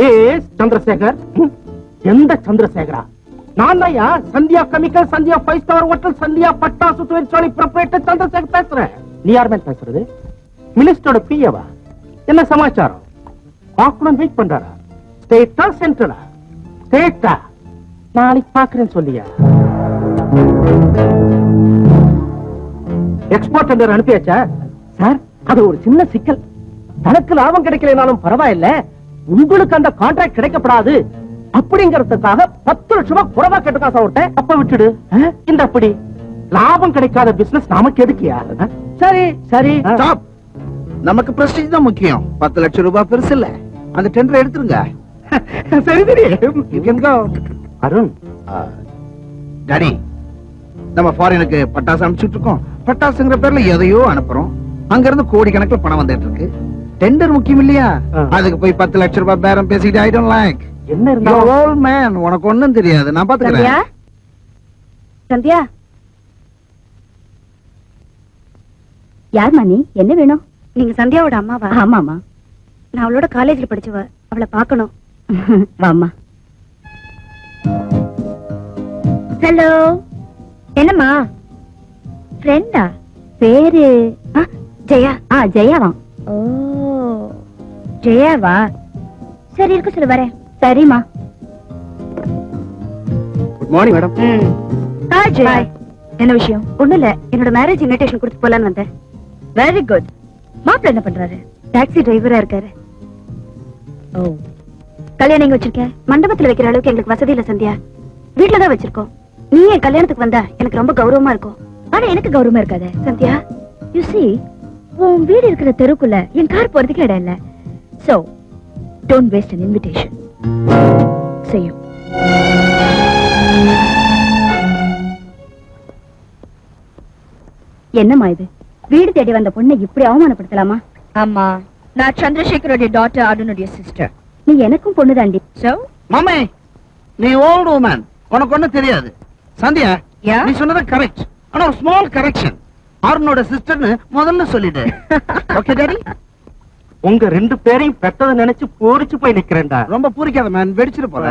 S Chandrasekhar. எந்த சந்திரசேகரா? நான் ஐயா Sandhya chemical, Sandhya 5 star hotel, Sandhya பட்டாசு தொழிற்சாலை ப்ரொப்ரைட்டர் சந்திரசேகர் பேசுறேன். நீ யாருமே பேசுறது? மினிஸ்டரோட பிஏவா? என்ன சமாச்சாரம்? பாக்கணும் வெயிட் பண்றாரா? ஸ்டேட்டா சென்ட்ரலா? ஸ்டேட்டா? நாளைக்கு பாக்குறேன்னு சொல்லியா? Export tender அனுப்பியாச்சா? சார், அது ஒரு சின்ன சிக்கல். தனக்கு லாபம் கிடைக்கலனாலும் பரவாயில்ல, உங்களுக்கு அந்த கான்ட்ராக்ட் கிடைக்கப்படாது அப்படிங்கறதுக்காக 10 லட்சம் ரூபாய் குறைவா கேட்டுக்கா சார். அப்ப விட்டுடு. இந்த அப்படி லாபம் கிடைக்காத பிசினஸ் நமக்கு எதுக்கியா? சரி சரி, நமக்கு பிரஸ்டீஜ் தான் முக்கியம். 10 லட்சம் ரூபாய் பெருசு இல்ல. அந்த டெண்டர் எடுத்துருங்க. சரி சரி. அருண் டாடி, நம்ம ஃபாரினுக்கு பட்டாசு அனுப்பிச்சுட்டு இருக்கோம். பட்டாசுங்கிற பேர்ல எதையோ அனுப்புறோம். அங்க இருந்து கோடி கணக்கில் பணம் வந்துட்டு இருக்கு. டெண்டர் முக்கியம் இல்லையா? அதுக்கு போய் 10 லட்சம் ரூபாய் பேரம் பேசிட்டு ஐ டோன்ட் லைக். என்ன இருந்தாலும் மேன், உனக்கு ஒண்ணும் தெரியாது, நான் பாத்துக்கிறேன். சந்தியா, யார் மணி? என்ன வேணும்? நீங்க சந்தியாவோட அம்மாவா? ஆமாமா, நான் அவளோட காலேஜ்ல படிச்சவ. அவளை பார்க்கணும். வாமா. ஹலோ. என்னம்மா? ஃப்ரெண்டா? பேரு ஜெயா. ஜெயாவா? ஓ, ஜெயாவா? சரி, இருக்கு சொல்லு, வரேன். சரிம்மா. Good morning madam. Hi Jaya. என்ன விஷயம்? ஒண்ணும் இல்ல, என்னோட மேரேஜ் இன்விடேஷன் கொடுத்து போலான்னு வந்தேன். Very good. மாப்பிள்ள என்ன பண்றாரு? டாக்ஸி டிரைவரா இருக்காரு. ஓ, கல்யாணம் எங்க வச்சிருக்க? மண்டபத்துல வைக்கிற அளவுக்கு எங்களுக்கு வசதி இல்ல சந்தியா. வீட்டுல தான் வச்சிருக்கோம். நீ என் கல்யாணத்துக்கு வந்தா எனக்கு ரொம்ப கௌரவமா இருக்கும். ஆனா எனக்கு கௌரவமா இருக்காது சந்தியா. யூ see, உன் வீடு இருக்கிற தெருக்குள்ள என் கார் போறதுக்கு இடம் இல்ல. So don't waste an invitation. See you. என்னம்மா இது? வீடு தேடி வந்த பொண்ணை இப்படி அவமானப்படுத்தலாமா? ஆமா, நான் சந்திரசேகரோட டாட்டர், அருணுடைய சிஸ்டர். நீ எனக்கும் பொண்ணு தாண்டி. சோ மாமே, நீ ஓல்ட் உமன், உனக்கு ஒண்ணும் தெரியாது. சந்தியா, நீ சொன்னது கரெக்ட். ஆனா ஒரு ஸ்மால் கரெக்ஷன். அருணோட சிஸ்டர்னு முதல்ல சொல்லிடு. Okay daddy? உங்க 2 பேரையும் பெத்ததை நினைச்சு பூரிச்சு போய் நிக்கிறேன்டா. ரொம்ப பூரிக்காத மேன், வெடிச்சிட்டு போற.